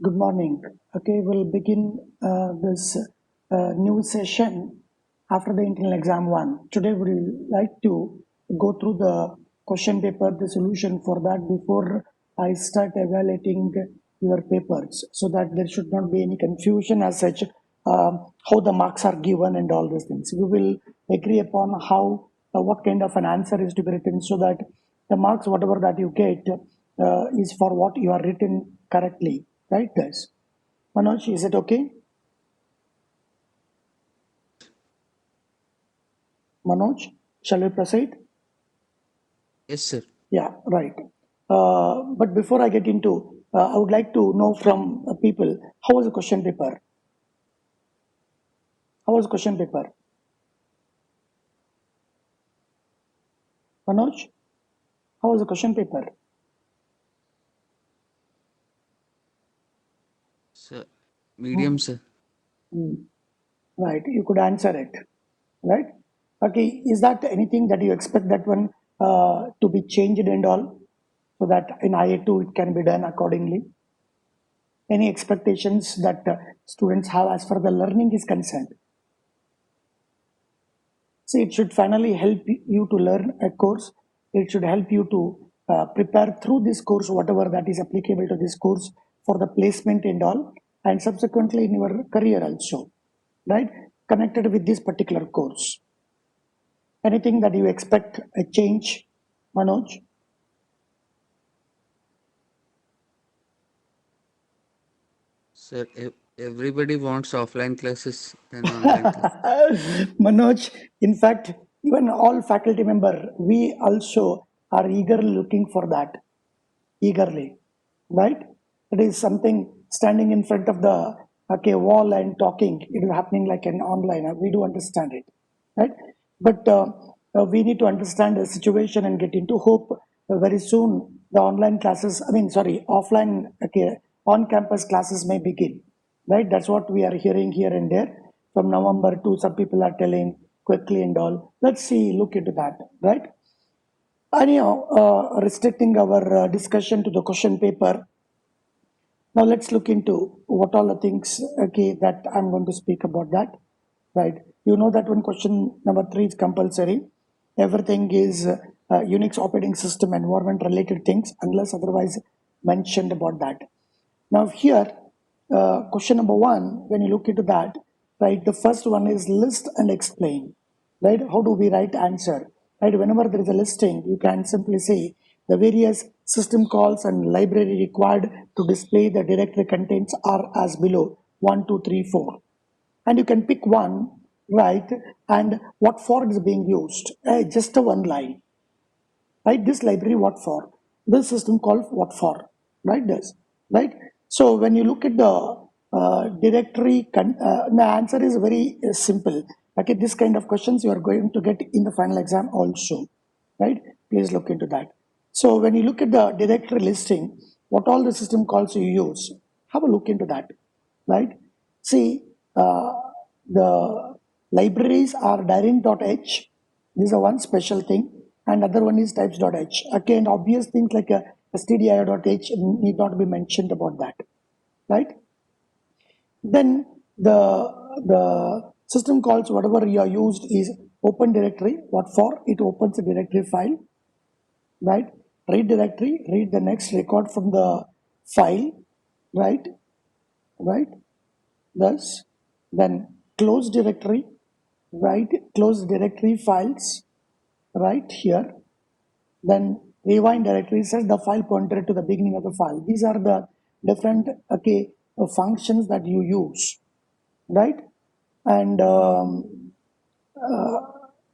Good morning. Okay, we'll begin this new session after the internal exam one. Today, we'll like to go through the question paper, the solution for that before I start evaluating your papers, so that there should not be any confusion as such. How the marks are given and all these things. We will agree upon how what kind of an answer is to be written, so that the marks, whatever that you get, is for what you are written correctly. Right, guys? Manoj, is it okay? Manoj, shall we proceed? Yes, sir. Yeah, right. But before I get into, I would like to know from people, how was the question paper? How was the question paper? Manoj, how was the question paper? Sir, medium, sir. Right, you could answer it. Right? Okay, is that anything that you expect that one to be changed and all, so that in IA2 it can be done accordingly? Any expectations that students have as far the learning is concerned? See, it should finally help you to learn a course. It should help you to prepare through this course, whatever that is applicable to this course for the placement and all, and subsequently in your career also, right? Connected with this particular course. Anything that you expect a change, Manoj? Sir, everybody wants offline classes than online class. Manoj, in fact, even all faculty member, we also are eagerly looking for that, eagerly, right? It is something standing in front of the wall and talking. It is happening like an online. We do understand it, right? But we need to understand the situation and get into hope. Very soon the online classes. I mean, sorry, offline on-campus classes may begin, right? That's what we are hearing here and there from November to some people are telling quickly and all. Let's see, look into that, right? Anyhow, restricting our discussion to the question paper. Now let's look into what all the things that I'm going to speak about that. Right. You know that when question number 3 is compulsory, everything is Unix operating system environment related things unless otherwise mentioned about that. Now here, question number 1, when you look into that, right, the first one is list and explain. Right, how do we write answer? Right, whenever there is a listing, you can simply say the various system calls and library required to display the directory contents are as below 1, 2, 3, 4, and you can pick one, right, and what for it is being used. Just a one line, right? This library what for, this system called what for, right? This, right? So when you look at the the answer is very simple. Okay, this kind of questions you are going to get in the final exam also, right? Please look into that. So when you look at the directory listing, what all the system calls you use, have a look into that, right? See, the libraries are Darin.h. This is a one special thing, and other one is types.h. Again, obvious things like stdio.h need not be mentioned about that, right? Then the system calls whatever you are used is open directory. What for? It opens a directory file, right? Read directory, read the next record from the file, right? Right? Thus, then close directory, right? Close directory files, right here. Then rewind directory says the file pointer to the beginning of the file. These are the different functions that you use, right? And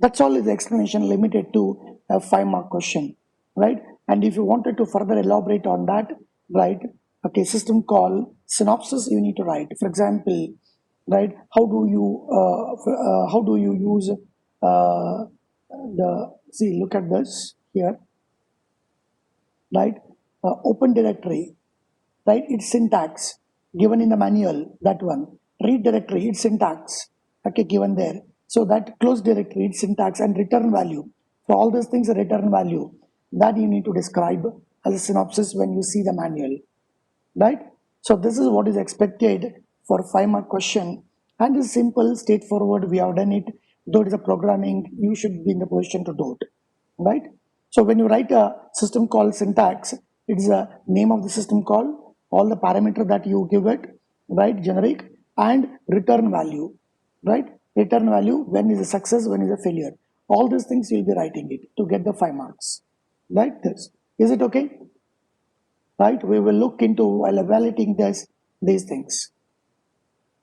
that's all is the explanation limited to a 5 mark question, right? And if you wanted to further elaborate on that, right? Okay, system call synopsis you need to write. For example, right? How do you use the see? Look at this here, right? Open directory, right? Its syntax given in the manual, that one. Read directory, its syntax, okay, given there. So that close directory, its syntax and return value. For all these things, a return value that you need to describe as a synopsis when you see the manual, right? So this is what is expected for 5-mark question, and it's simple, straightforward. We have done it. Though it is a programming, you should be in the position to do it, right? So when you write a system call syntax, it's a name of the system call, all the parameter that you give it, right? Generic, and return value, right? Return value, when is a success, when is a failure. All these things you'll be writing it to get the 5 marks, like this. Is it okay? Right? We will look into while evaluating these things.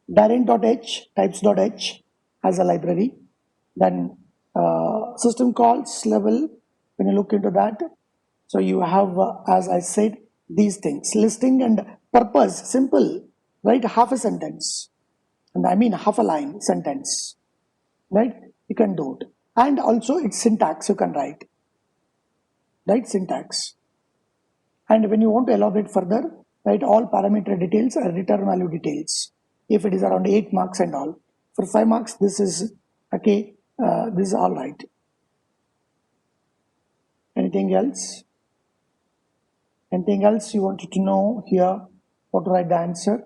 Darren.h, types.h as a library. Then system calls level, when you look into that, so you have, as I said, these things. Listing and purpose, simple, right? Half a sentence. And I mean half a line sentence, right? You can do it. And also it's syntax you can write, right? Syntax. And when you want to elaborate further, write all parameter details and return value details. If it is around 8 marks and all. For 5 marks, this is okay. This is all right. Anything else? Anything else you wanted to know here? What to write the answer?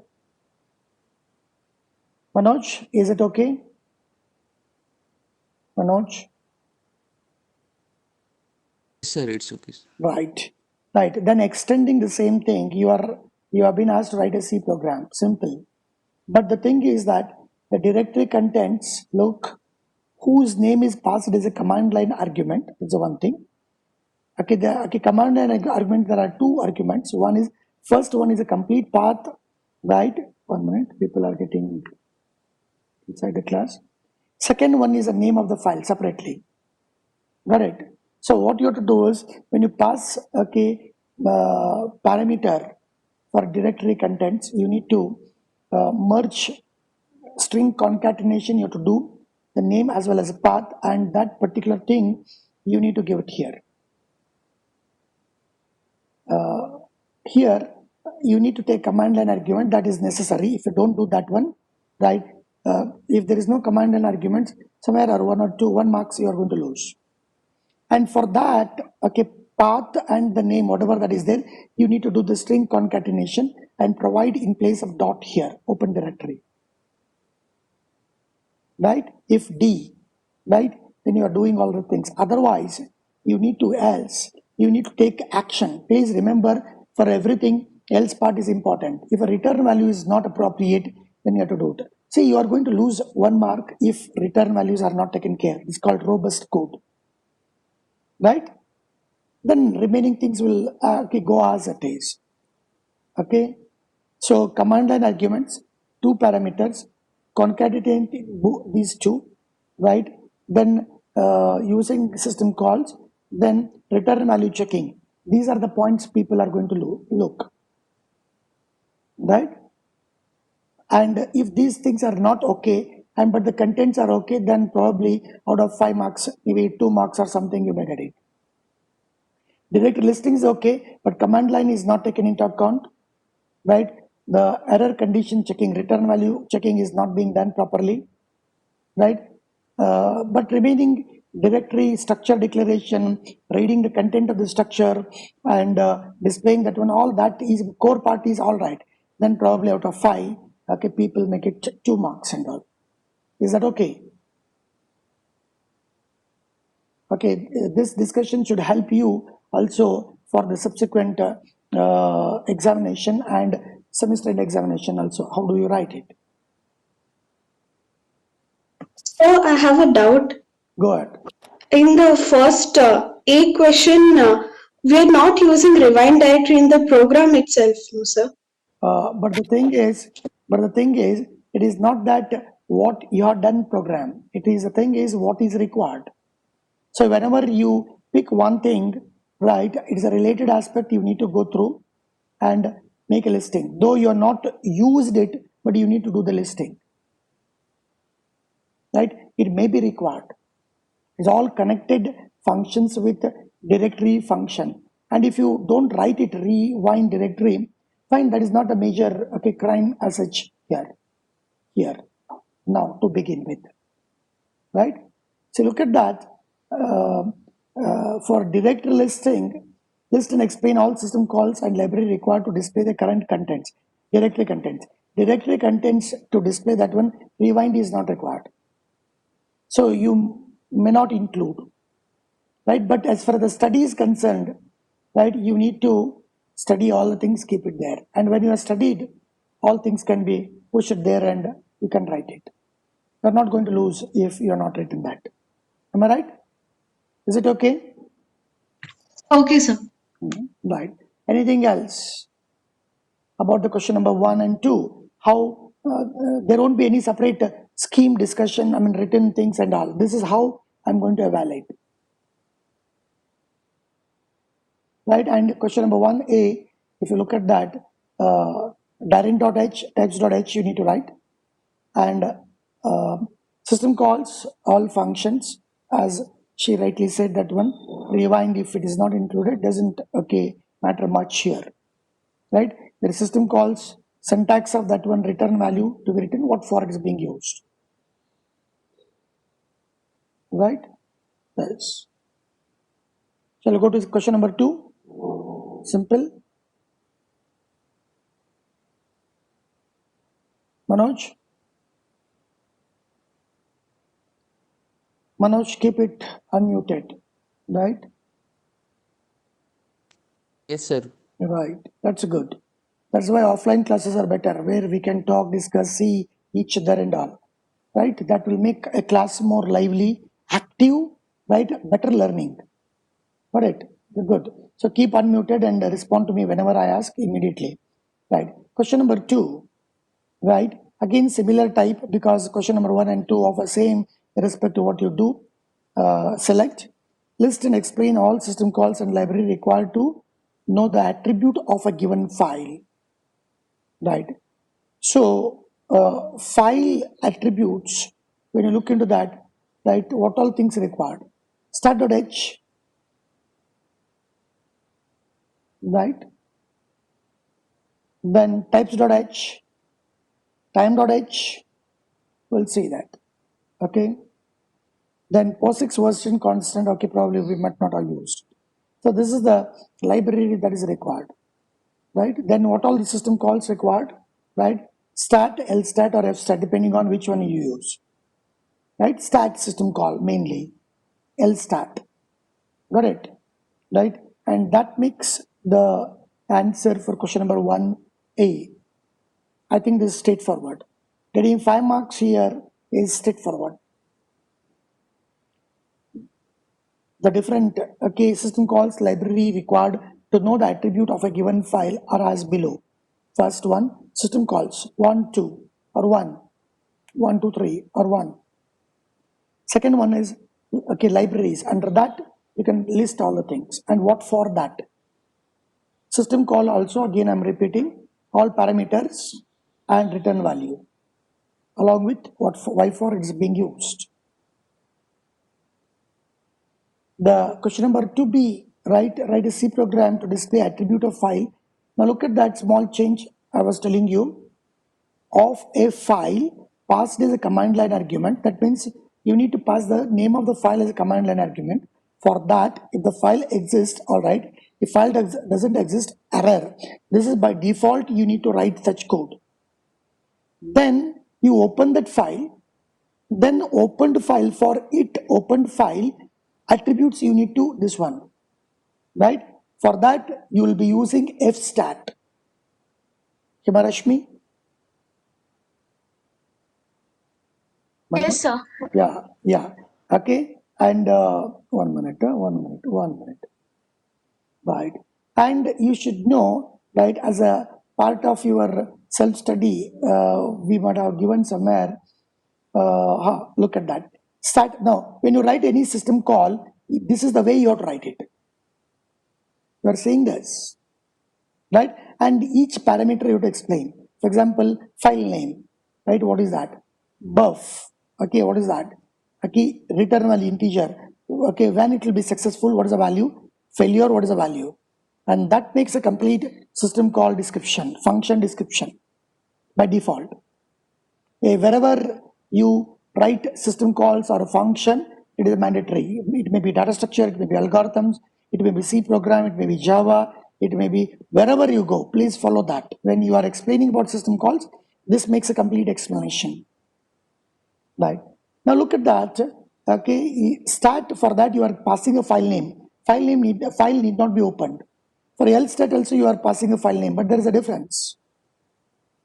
Manoj, is it okay? Manoj? Yes, sir, it's okay, sir. Right. Right. Then extending the same thing, you have been asked to write a C program. Simple. But the thing is that the directory contents, look, whose name is passed as a command line argument. It's the one thing. Okay, command line argument, there are 2 arguments. First one is a complete path, right? 1 minute, people are getting inside the class. Second one is the name of the file separately. Got it? So what you have to do is, when you pass parameter for directory contents, you need to merge string concatenation. You have to do the name as well as a path, and that particular thing you need to give it here. Here you need to take command line argument, that is necessary. If you don't do that one, right, if there is no command line arguments, somewhere or 1 or 2 1 marks you are going to lose. And for that, okay, path and the name, whatever that is there, you need to do the string concatenation and provide in place of dot here, open directory, right? If D, right, then you are doing all the things. Otherwise, you need to take action. Please remember, for everything, else part is important. If a return value is not appropriate, then you have to do it. See, you are going to lose 1 mark if return values are not taken care. It's called robust code, right? Then remaining things will go as it is. Okay, so command line arguments, 2 parameters, concatenate these 2, right? Then using system calls, then return value checking. These are the points people are going to look, right? And if these things are not okay, but the contents are okay, then probably out of 5 marks, maybe 2 marks or something you may get it. Directory listing is okay, but command line is not taken into account, right? The error condition checking, return value checking is not being done properly, right? But remaining directory structure declaration, reading the content of the structure and displaying that one, all that is core part is all right. Then probably out of 5, okay, people make it 2 marks and all. Is that okay? Okay, this discussion should help you also for the subsequent examination and semester end examination also. How do you write it? So I have a doubt. Go ahead. In the first A question, we are not using rewind directory in the program itself, no, sir. But the thing is, it is not that what you have done program. It is the thing is what is required. So whenever you pick one thing, right, it's a related aspect you need to go through and make a listing. Though you are not used it, but you need to do the listing, right? It may be required. It's all connected functions with directory function. And if you don't write it, rewind directory, fine, that is not a major crime as such here, now to begin with, right? So look at that. For directory listing, list and explain all system calls and library required to display the current contents. Directory contents. Directory contents, to display that one, rewind is not required. So you may not include, right? But as far as the study is concerned, right, you need to study all the things, keep it there. And when you have studied, all things can be pushed there and you can write it. You're not going to lose if you're not written that. Am I right? Is it okay? Okay, sir. Right. Anything else about the question number 1 and 2? How there won't be any separate scheme discussion, I mean written things and all. This is how I'm going to evaluate. Right, and question number 1A, if you look at that, direct.h, types.h you need to write, and system calls all functions, as she rightly said, that one, rewind if it is not included doesn't matter much here, right? The system calls, syntax of that one, return value to be written, what for it is being used, right? Yes. Shall we go to question number 2? Simple. Manoj? Manoj, keep it unmuted, right? Yes, sir. Right, that's good. That's why offline classes are better, where we can talk, discuss, see each other and all, right? That will make a class more lively, active, right? Better learning. Got it? Good. So keep unmuted and respond to me whenever I ask immediately, right? Question number 2, right? Again, similar type, because question number 1 and 2 offer same respect to what you do. Select, list and explain all system calls and library required to know the attribute of a given file, right? So file attributes, when you look into that, right, what all things required? Start.h, right? Then types.h, time.h, we'll see that, okay? Then POSIX version constant, okay, probably we might not have used. So this is the library that is required, right? Then what all the system calls required, right? Stat, lstat or fstat, depending on which one you use, right? Stat system call mainly, lstat, got it, right? And that makes the answer for question number 1A. I think this is straightforward. Getting 5 marks here is straightforward. The different system calls library required to know the attribute of a given file are as below. First one, system calls 1, 2 or 1, 1, 2, 3 or 1. Second one is libraries. Under that, you can list all the things and what for that. System call also, again I'm repeating, all parameters and return value along with what for, why for it is being used. The question number 2B, write a C program to display attribute of file. Now look at that small change I was telling you. Of a file passed as a command line argument. That means you need to pass the name of the file as a command line argument. For that, if the file exists, all right. If file doesn't exist, error. This is by default, you need to write such code. Then you open that file. Then opened file, for it opened file, attributes you need to this one, right? For that, you will be using fstat. Himarashmi? Yes, sir. Yeah, okay. And 1 minute, right? And you should know, right, as a part of your self-study, we might have given somewhere, look at that. Start now, when you write any system call, this is the way you have to write it. You are saying this, right? And each parameter you have to explain. For example, file name, right? What is that? Buff, okay, what is that? Okay, return value integer. Okay, when it will be successful, what is the value? Failure, what is the value? And that makes a complete system call description, function description by default. Wherever you write system calls or a function, it is mandatory. It may be data structure, it may be algorithms, it may be C program, it may be Java, it may be wherever you go, please follow that. When you are explaining about system calls, this makes a complete explanation. Right. Now look at that. Okay, start for that you are passing a file name. File need not be opened. For LStat also you are passing a file name, but there is a difference.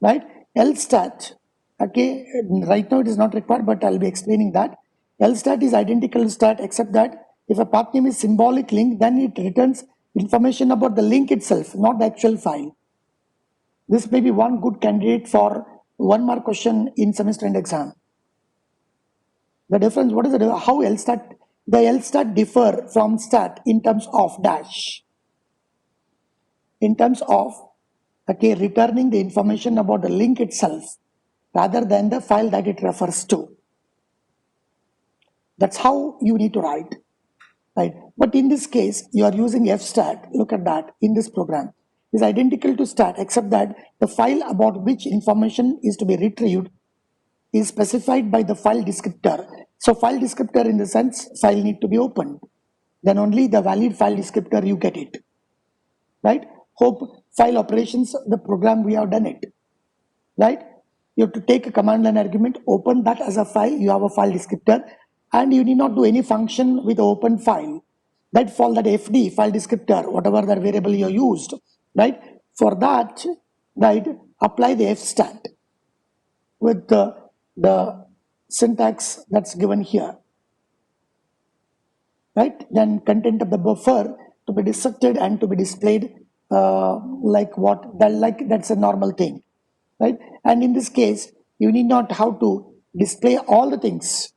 Right? LStat, okay, right now it is not required, but I'll be explaining that. LStat is identical to stat except that if a path name is symbolic link, then it returns information about the link itself, not the actual file. This may be one good candidate for 1 mark question in semester end exam. The difference, what is the how LStat, the LStat differ from stat in terms of dash. In terms of, okay, returning the information about the link itself rather than the file that it refers to. That's how you need to write, right? But in this case, you are using fstat, look at that, in this program, is identical to stat except that the file about which information is to be retrieved is specified by the file descriptor. So file descriptor in the sense file need to be opened. Then only the valid file descriptor you get it. Right? Hope file operations, the program we have done it. Right? You have to take a command line argument, open that as a file, you have a file descriptor, and you need not do any function with the open file. That FD, file descriptor, whatever the variable you used. Right? For that, right, apply the fstat with the syntax that's given here, right? Then content of the buffer to be dissected and to be displayed like what that, like that's a normal thing, right? And in this case, you need not have to display all the things,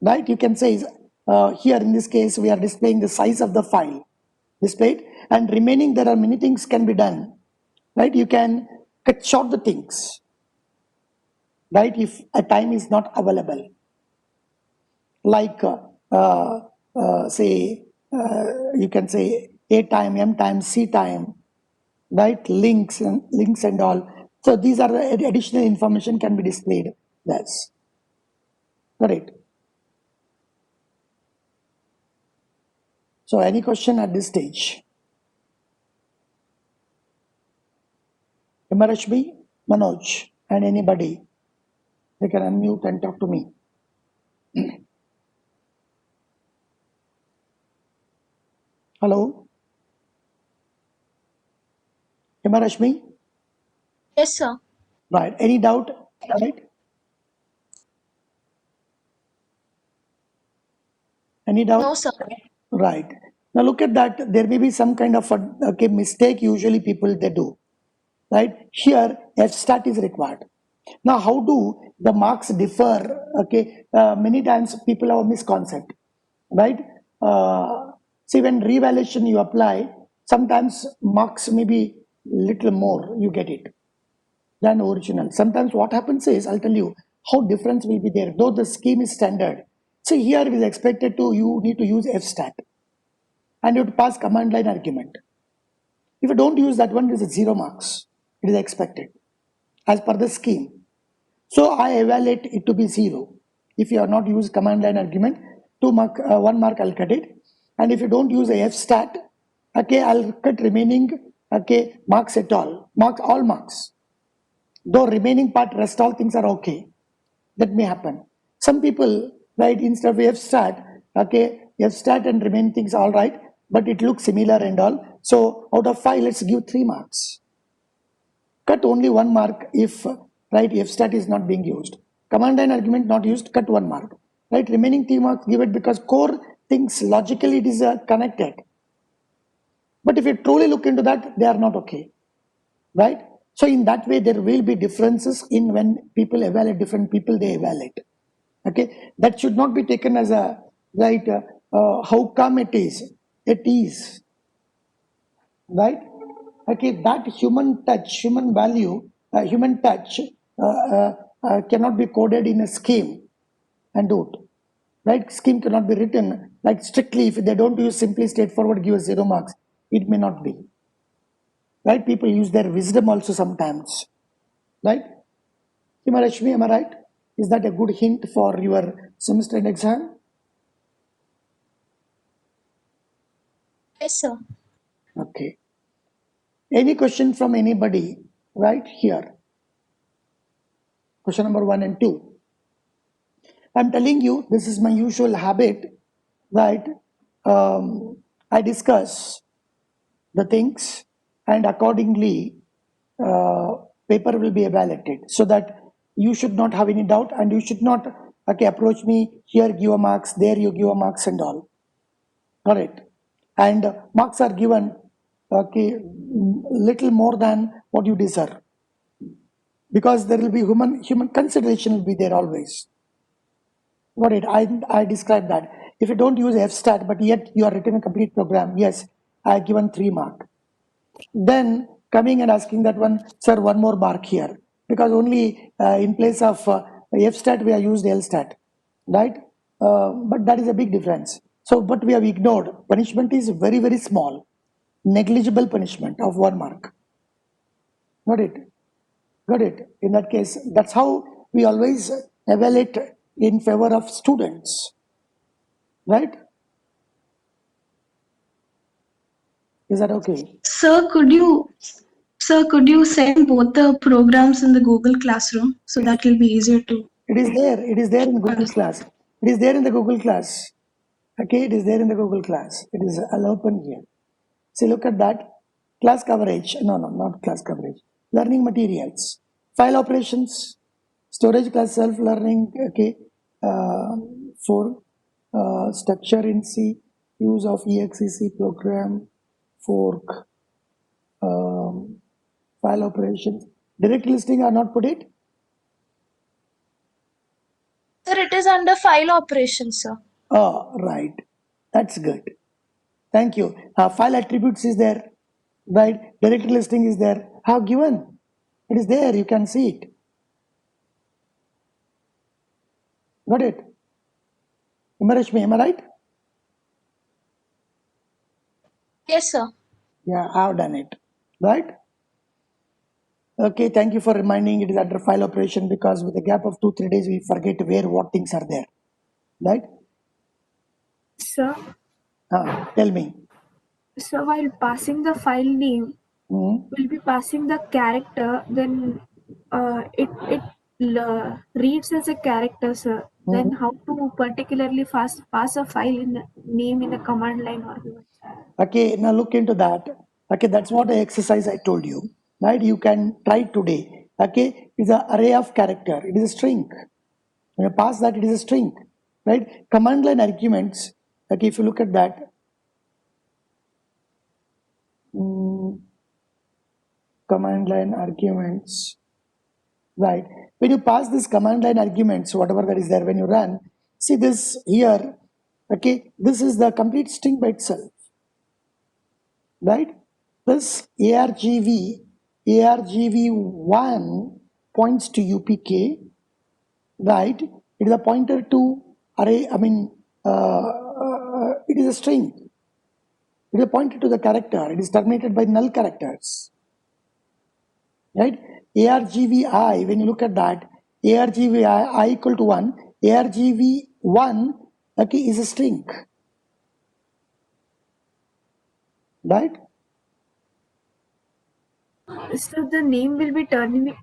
right? You can say here in this case we are displaying the size of the file displayed, and remaining there are many things can be done, right? You can cut short the things, right, if a time is not available, like say you can say A time, M time, C time, right, links and all. So these are the additional information can be displayed. That's correct. So any question at this stage? Himarashmi, Manoj, and anybody, they can unmute and talk to me. Hello? Himarashmi? Yes, sir. Right. Any doubt? Right? Any doubt? No, sir. Right. Now look at that. There may be some kind of a mistake usually people they do. Right. Here fstat is required. Now how do the marks differ? Okay. Many times people have a misconcept. Right. See, when revaluation you apply, sometimes marks may be little more, you get it, than original. Sometimes what happens is, I'll tell you how difference will be there, though the scheme is standard. See, here it is expected to, you need to use fstat and you have to pass command line argument. If you don't use that one, it is 0 marks. It is expected as per the scheme. So I evaluate it to be 0. If you are not used command line argument, 1 mark I'll cut it. And if you don't use a fstat, okay, I'll cut remaining, okay, marks at all, all marks. Though remaining part, rest all things are okay. That may happen. Some people, right, instead of fstat, okay, fstat and remaining things all right, but it looks similar and all. So out of 5, let's give 3 marks. Cut only 1 mark if, right, fstat is not being used. Command line argument not used, cut 1 mark. Right, remaining 3 marks give it because core things logically it is connected. But if you truly look into that, they are not okay. Right? So in that way, there will be differences in when people evaluate different people, they evaluate. Okay, that should not be taken as a right. How come it is? It is right. Okay, that human touch, human value, human touch cannot be coded in a scheme and do it. Right, scheme cannot be written like strictly. If they don't use simply straightforward, give us 0 marks. It may not be. Right? People use their wisdom also sometimes. Right? Himarashmi, am I right? Is that a good hint for your semester end exam? Yes, sir. Okay. Any question from anybody right here? Question number 1 and 2. I'm telling you, this is my usual habit, right? I discuss the things and accordingly paper will be evaluated, so that you should not have any doubt and you should not approach me here, give a marks, there you give a marks and all. Got it? And marks are given little more than what you deserve, because there will be human consideration will be there always. Got it? I described that. If you don't use FSTAT, but yet you are written a complete program, yes, I have given 3 mark. Then coming and asking that one, sir, 1 more mark here, because only in place of FSTAT we have used LSTAT, right? But that is a big difference. So, but we have ignored. Punishment is very, very small, negligible punishment of 1 mark. Got it? Got it? In that case, that's how we always evaluate in favor of students, right? Is that okay? Sir, could you send both the programs in the Google Classroom so that will be easier to It is there. It is there in Google understand? Class. It is there in the Google Class. Okay, it is there in the Google Class. It is, I'll open here. See, look at that. Class coverage. No, not class coverage. Learning materials. File operations. Storage class self-learning. Okay. For structure in C. Use of EXEC program. Fork. File operations. Direct listing are not put it. Sir, it is under file operations, sir. Oh, right. That's good. Thank you. File attributes is there, right? Directory listing is there. Have given. It is there. You can see it. Got it? Rashmi, am I right? Yes, sir. Yeah, I have done it. Right? Okay, thank you for reminding it is under file operation, because with a gap of 2-3 days, we forget where what things are there. Right? Sir, Tell me. so while passing the file name, we'll be passing the character, then it reads as a character, sir. Then how to particularly pass a file in name in a command line or what? Okay, now look into that. Okay, that's what the exercise I told you. Right? You can try today. Okay, it's an array of character. It is a string. When you pass that, it is a string. Right? Command line arguments. Okay, if you look at that. Command line arguments. Right? When you pass this command line arguments, whatever that is there, when you run, see this here. Okay, this is the complete string by itself. Right? This argv1 points to UPK, right? It is a pointer to array, it is a string. It is a pointer to the character. It is terminated by null characters, right? Argvi, when you look at that, argvi I equal to 1, argv1, okay, is a string, right? So the name will be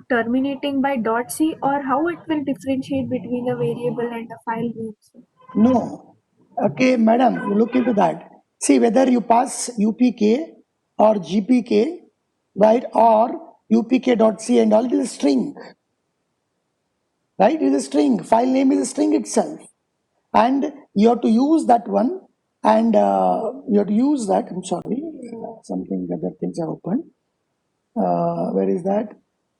terminating by .c, or how it will differentiate between a variable and a file name, sir? No. Okay, madam, you look into that. See whether you pass UPK or GPK, right, or UPK.c and all, it is a string. Right? It is a string. File name is a string itself. And you have to use that one, and you have to use that. I'm sorry, something other things are open. Where is that?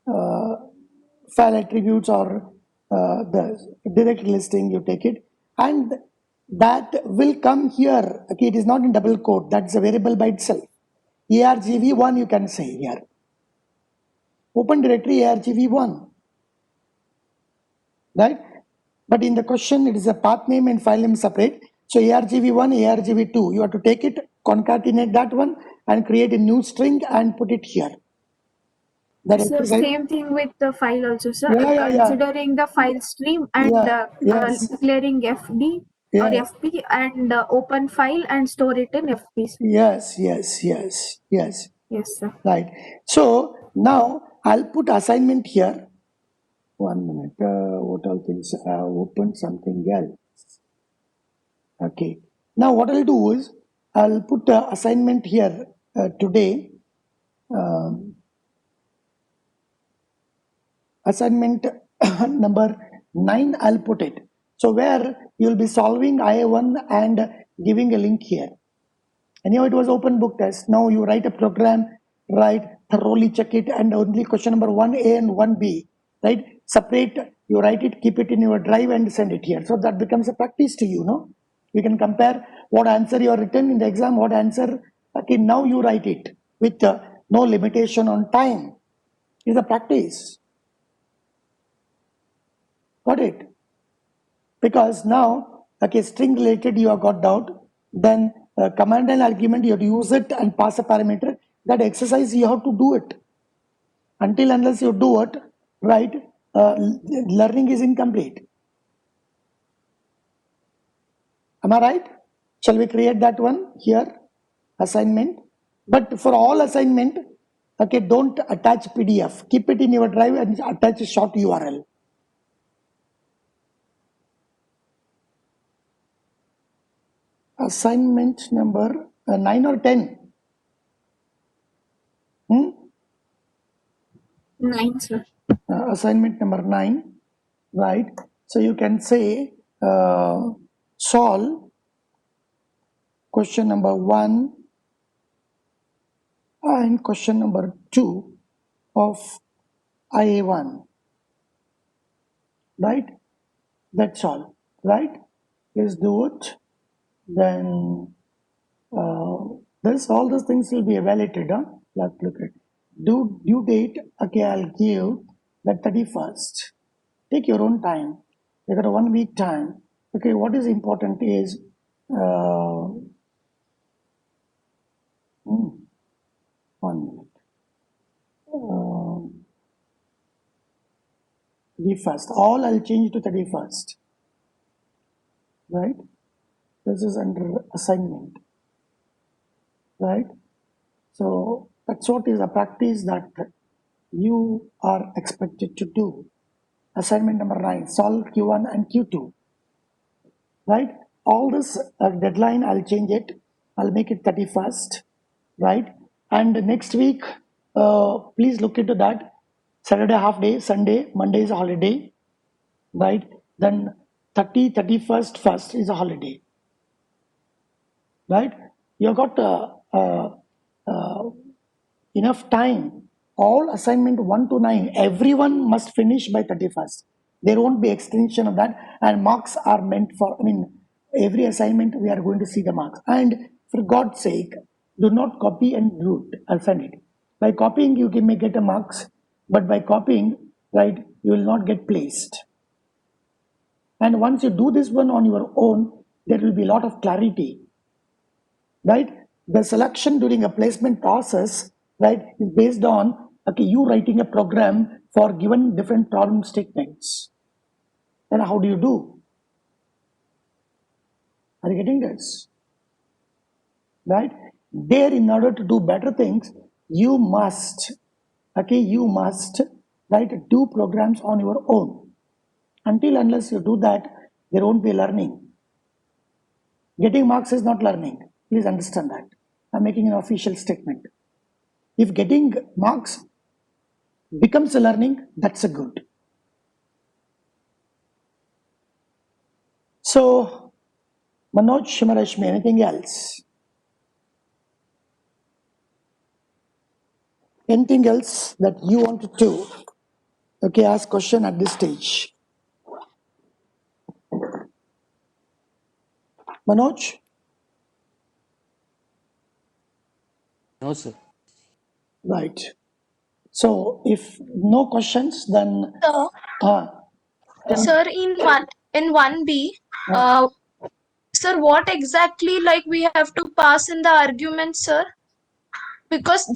File attributes or the direct listing, you take it, and that will come here. Okay, it is not in double quote, that's a variable by itself. argv1 you can say here. Open directory argv1, right? But in the question, it is a path name and file name separate. So argv1, argv2, you have to take it, concatenate that one, and create a new string and put it here. That So exercise. same thing with the file also, sir. Yeah. Considering the file stream and Yes. declaring FD or Yeah. FP and open file and store it in FP. Yes. Yes, sir. Right. So now I'll put assignment here. 1 minute. What all things? Open something else. Okay. Now what I'll do is I'll put assignment here today. Um, assignment number 9, I'll put it. So where you'll be solving IA1 and giving a link here. Anyhow, it was open book test. Now you write a program, right, thoroughly check it, and only question number 1A and 1B, right, separate, you write it, keep it in your drive and send it here. So that becomes a practice to you, no? You can compare what answer you are written in the exam, what answer, okay, now you write it with no limitation on time. Is a practice. Got it? Because now, okay, string related you have got doubt, then command and argument you have to use it and pass a parameter. That exercise you have to do it. Until unless you do it, right, learning is incomplete. Am I right? Shall we create that one here? Assignment. But for all assignment, okay, don't attach PDF. Keep it in your drive and attach a short URL. Assignment number 9 or 10? 9, sir. Assignment number 9, right? So you can say solve question number 1 and question number 2 of IA1, right? That's all, right? Please do it. Then this all those things will be evaluated. Let's look at due date. Okay, I'll give the 31st. Take your own time. You got a 1 week time. Okay, what is important is 1 minute. 31st. All I'll change to 31st. Right? This is under assignment. Right? So that's what is a practice that you are expected to do. Assignment number 9, solve Q1 and Q2. Right? All this deadline, I'll change it. I'll make it 31st. Right? And next week, please look into that. Saturday half day, Sunday, Monday is a holiday. Right? Then 30, 31st, 1st is a holiday. Right? You've got enough time. All assignment 1 to 9, everyone must finish by 31st. There won't be extension of that, and marks are meant for, every assignment we are going to see the marks. And for God's sake, do not copy and do it. I'll send it. By copying, you may get a marks, but by copying, right, you will not get placed. And once you do this one on your own, there will be a lot of clarity. Right? The selection during a placement process, right, is based on, okay, you writing a program for given different problem statements. Then how do you do? Are you getting this? Right? There, in order to do better things, you must, right, do programs on your own. Until unless you do that, there won't be learning. Getting marks is not learning. Please understand that. I'm making an official statement. If getting marks becomes a learning, that's a good. So, Manoj, Shimarashmi, anything else? Anything else that you wanted to, okay, ask question at this stage? Manoj? No, sir. Right. So, if no questions, then Sir, sir, in 1B, sir, what exactly like we have to pass in the argument, sir? Because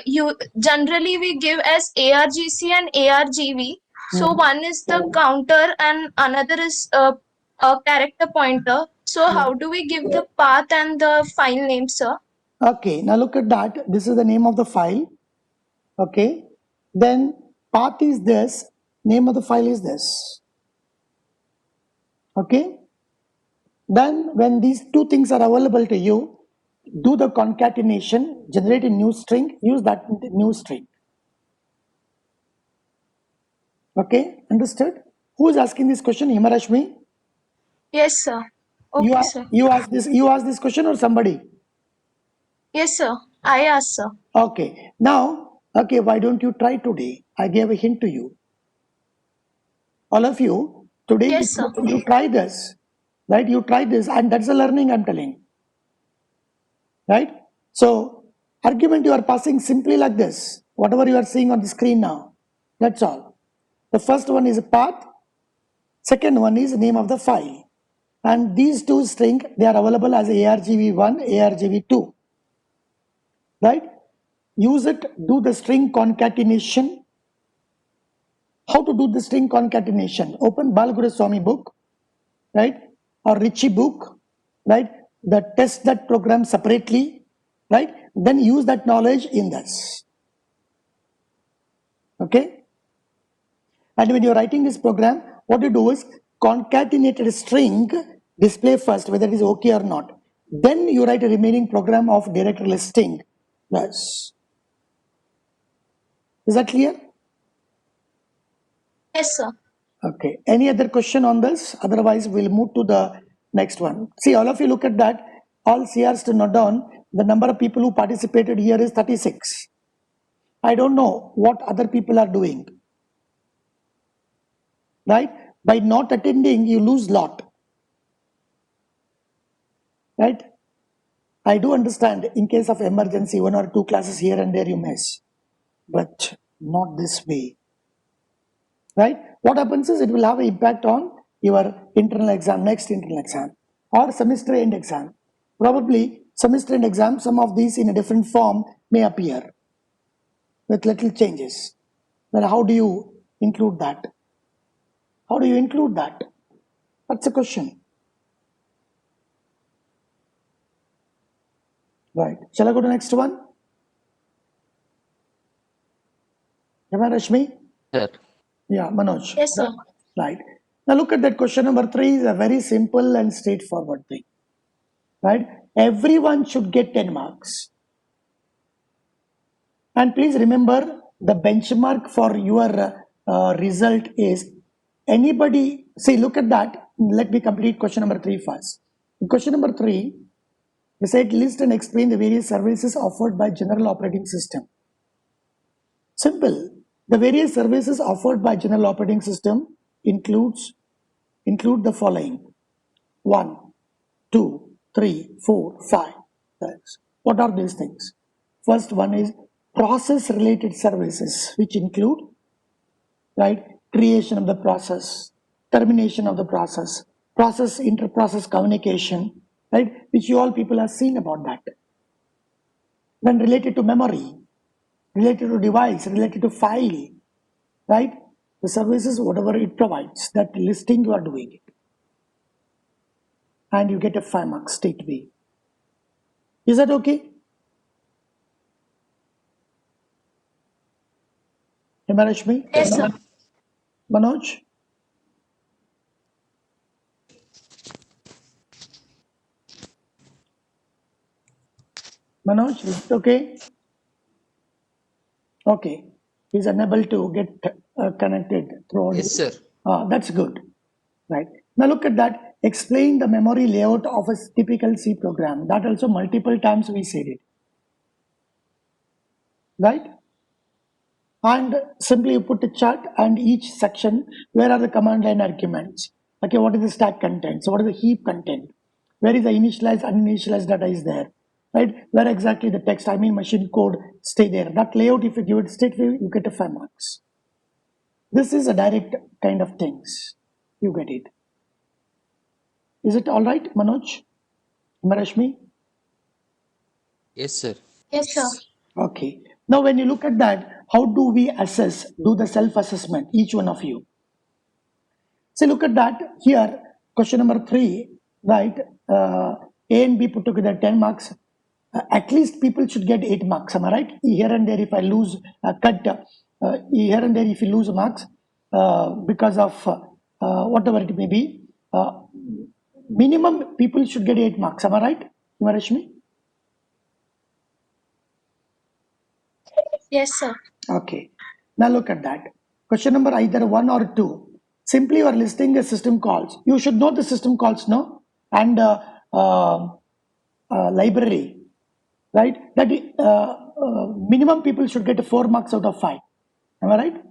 you generally we give as ARGC and ARGV. So one is the counter and another is a character pointer. So how do we give the path and the file name, sir? Okay, now look at that. This is the name of the file. Okay, then path is this, name of the file is this. Okay, then when these two things are available to you, do the concatenation, generate a new string, use that new string. Okay, understood? Who is asking this question? Himarashmi? Yes, sir. You Okay, are sir. you asked this question or somebody? Yes, sir. I asked, sir. Okay, now, okay, why don't you try today? I gave a hint to you. All of you, today Yes, sir. you try this, right? You try this, and that's the learning I'm telling, right? So, argument you are passing simply like this, whatever you are seeing on the screen now, that's all. The first one is a path, second one is name of the file. And these two strings, they are available as argv1, argv2, right? Use it, do the string concatenation. How to do the string concatenation? Open Balguru Swami book, right? Or Ritchie book, right? Test that program separately, right? Then use that knowledge in this. Okay? And when you're writing this program, what you do is concatenated string display first, whether it is okay or not. Then you write a remaining program of directory listing. Yes. Is that clear? Yes, sir. Okay. Any other question on this? Otherwise, we'll move to the next one. See, all of you look at that. All CRs to note down. The number of people who participated here is 36. I don't know what other people are doing. Right? By not attending, you lose lot. Right? I do understand in case of emergency, 1 or 2 classes here and there you miss. But not this way. Right? What happens is it will have an impact on your internal exam, next internal exam, or semester end exam. Probably semester end exam, some of these in a different form may appear with little changes. Then how do you include that? How do you include that? That's a question. Right. Shall I go to the next one? Am I Rashmi? Sir. Yeah, Manoj. Yes, sir. Right. Now look at that question number 3 is a very simple and straightforward thing. Right? Everyone should get 10 marks. And please remember the benchmark for your result is anybody, see, look at that. Let me complete question number 3 first. In question number 3, we said list and explain the various services offered by general operating system. Simple. The various services offered by general operating system include the following: 1, 2, 3, 4, 5. What are these things? First one is process related services, which include, right, creation of the process, termination of the process, inter-process communication, right, which you all people have seen about that. Then related to memory, related to device, related to file, right? The services, whatever it provides, that listing you are doing it. And you get a 5 marks straight away. Is that okay? Am I Rashmi? Yes, sir. Manoj? Manoj, is it okay? Okay. He's unable to get connected through audio. Yes, sir. That's good. Right. Now look at that. Explain the memory layout of a typical C program. That also multiple times we said it. Right? And simply you put a chart and each section, where are the command line arguments? Okay, what is the stack content? So what is the heap content? Where is the initialized, uninitialized data is there? Right? Where exactly the text, I mean machine code, stay there. That layout, if you give it straight away, you get a 5 marks. This is a direct kind of things. You get it. Is it all right, Manoj? Marashmi? Yes, sir. Yes, sir. Okay. Now, when you look at that, how do we assess, do the self-assessment, each one of you? So look at that here, question number 3, right? A and B put together 10 marks. at least people should get 8 marks. Am I right? Here and there, if I lose, here and there, if you lose marks because of whatever it may be, minimum people should get 8 marks. Am I right, Himarashmi? Yes, sir. Okay. Now look at that. Question number either 1 or 2. Simply you are listing the system calls. You should know the system calls, no? And library, right? That minimum people should get 4 marks out of 5. Am I right?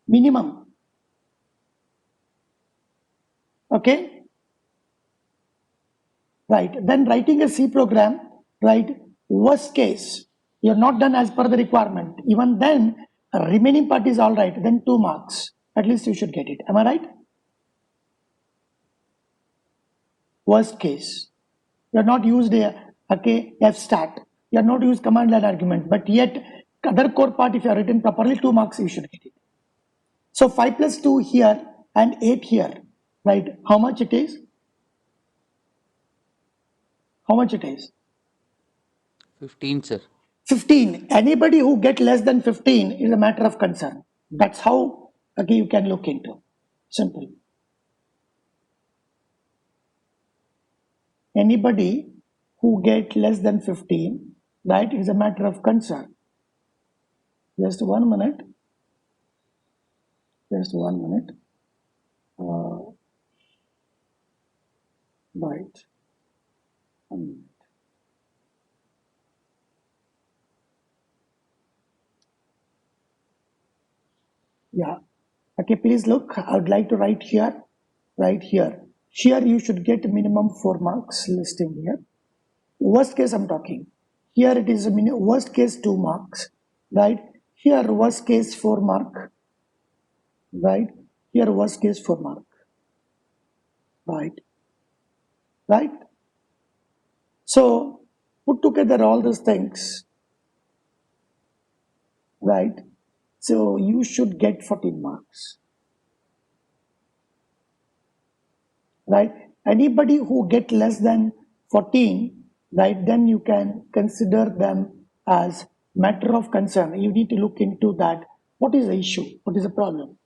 Minimum. Okay. Right. Then writing a C program, right? Worst case, you're not done as per the requirement. Even then, remaining part is all right. Then 2 marks. At least you should get it. Am I right? Worst case, you are not used a fstat. You are not used command line argument, but yet other core part, if you are written properly, 2 marks you should get it. So 5 plus 2 here and 8 here, right? How much it is? How much it is? 15, sir. 15. Anybody who get less than 15 is a matter of concern. That's how you can look into. Simple. Anybody who get less than 15, right, is a matter of concern. Just 1 minute. Just 1 minute. Right. 1 minute. Yeah. Okay, please look. I would like to write here, right here. Here you should get minimum 4 marks listing here. Worst case I'm talking. Here it is a worst case 2 marks, right? Here worst case 4 mark, right? Here worst case 4 mark, right? Right? So put together all those things, right? So you should get 14 marks, right? Anybody who get less than 14, right, then you can consider them as matter of concern. You need to look into that. What is the issue? What is the problem?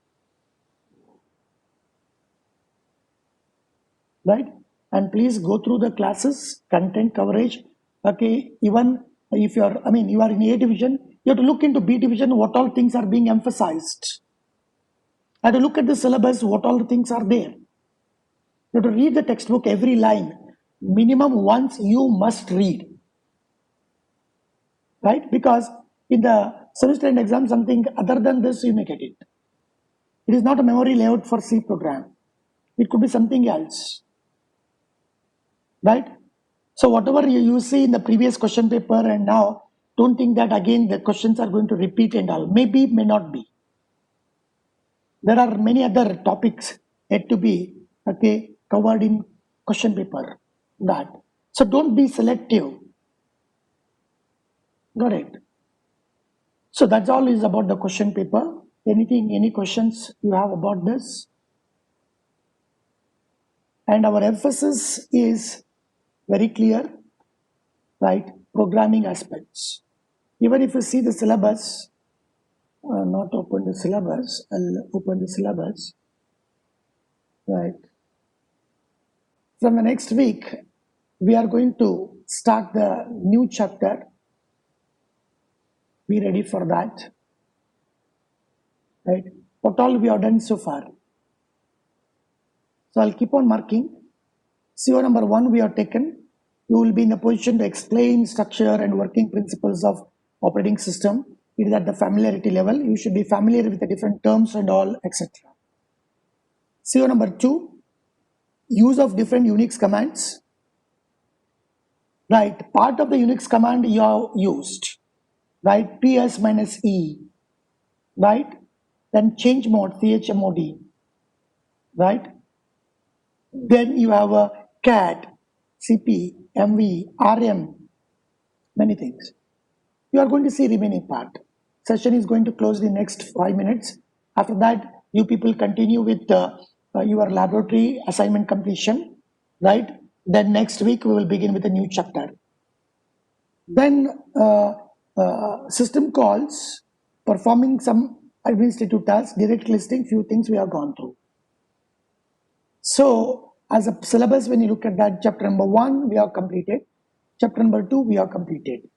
Right? And please go through the classes, content coverage. Okay, even if you are, you are in A division, you have to look into B division, what all things are being emphasized. You have to look at the syllabus, what all things are there. You have to read the textbook, every line. Minimum once you must read. Right? Because in the semester end exam, something other than this, you may get it. It is not a memory layout for C program. It could be something else. Right? So whatever you see in the previous question paper and now, don't think that again the questions are going to repeat and all. Maybe, may not be. There are many other topics yet to be covered in question paper. That. So don't be selective. Got it? So that's all is about the question paper. Any questions you have about this? And our emphasis is very clear, right? Programming aspects. Even if you see the syllabus, not open the syllabus, I'll open the syllabus, right? From the next week, we are going to start the new chapter. Be ready for that, right? What all we have done so far. So I'll keep on marking. CO number 1 we have taken. You will be in a position to explain structure and working principles of operating system. It is at the familiarity level. You should be familiar with the different terms and all, etc. CO number 2, use of different Unix commands. Right, part of the Unix command you have used, right? ps-e, right? Then change mode, chmod, right? Then you have a cat, cp, mv, rm, many things. You are going to see remaining part. Session is going to close the next 5 minutes. After that, you people continue with your laboratory assignment completion, right? Then next week we will begin with a new chapter. Then system calls, performing some administrative tasks, direct listing, few things we have gone through. So as a syllabus, when you look at that, chapter number 1 we have completed, chapter number 2 we have completed,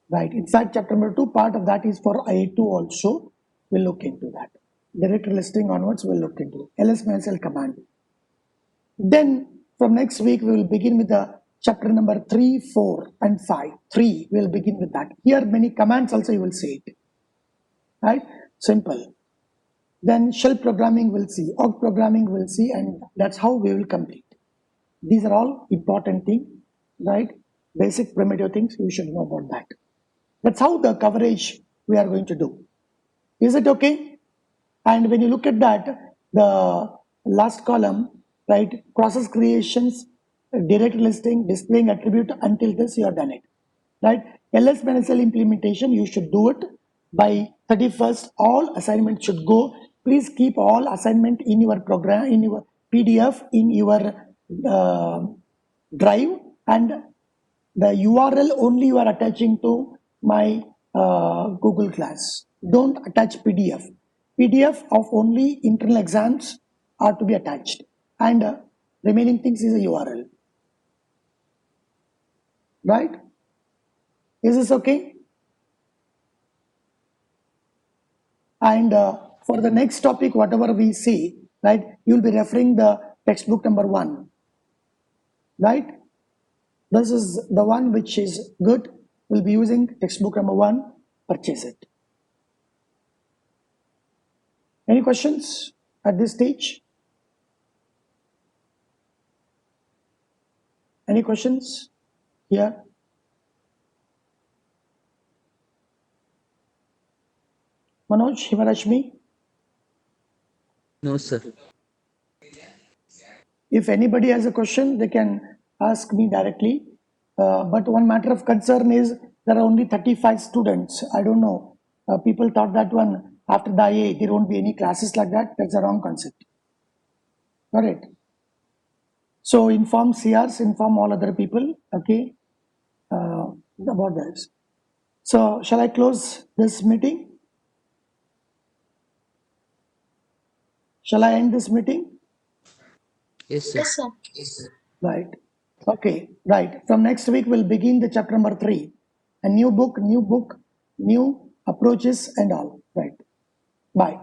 right? In fact, chapter number 2, part of that is for IA2 also. We'll look into that. Direct listing onwards we'll look into ls-l command. Then from next week we will begin with the chapter number 3, 4 and 5. 3 we'll begin with that. Here many commands also you will see it, right? Simple. Then shell programming we'll see, awk programming we'll see, and that's how we will complete. These are all important things, right? Basic primitive things, you should know about that. That's how the coverage we are going to do. Is it okay? And when you look at that, the last column, right? Process creations, direct listing, displaying attribute, until this you have done it, right? ls-l implementation, you should do it by 31st. All assignments should go. Please keep all assignment in your program, in your PDF, in your drive, and the URL only you are attaching to my Google Class. Don't attach PDF. PDF of only internal exams are to be attached, and remaining things is a URL. Right? Is this okay? And for the next topic, whatever we see, right, you'll be referring the textbook number 1, right? This is the one which is good. We'll be using textbook number 1, purchase it. Any questions at this stage? Any questions here? Manoj, Himarashmi? No, sir. If anybody has a question, they can ask me directly. But one matter of concern is there are only 35 students. I don't know. People thought that one after the IA there won't be any classes like that. That's a wrong concept. Got it? So inform CRs, inform all other people, okay, about this. So shall I close this meeting? Shall I end this meeting? Yes, sir. Yes, sir. Right. Okay, right. From next week, we'll begin the chapter number 3. A new book, new approaches and all. Right. Bye.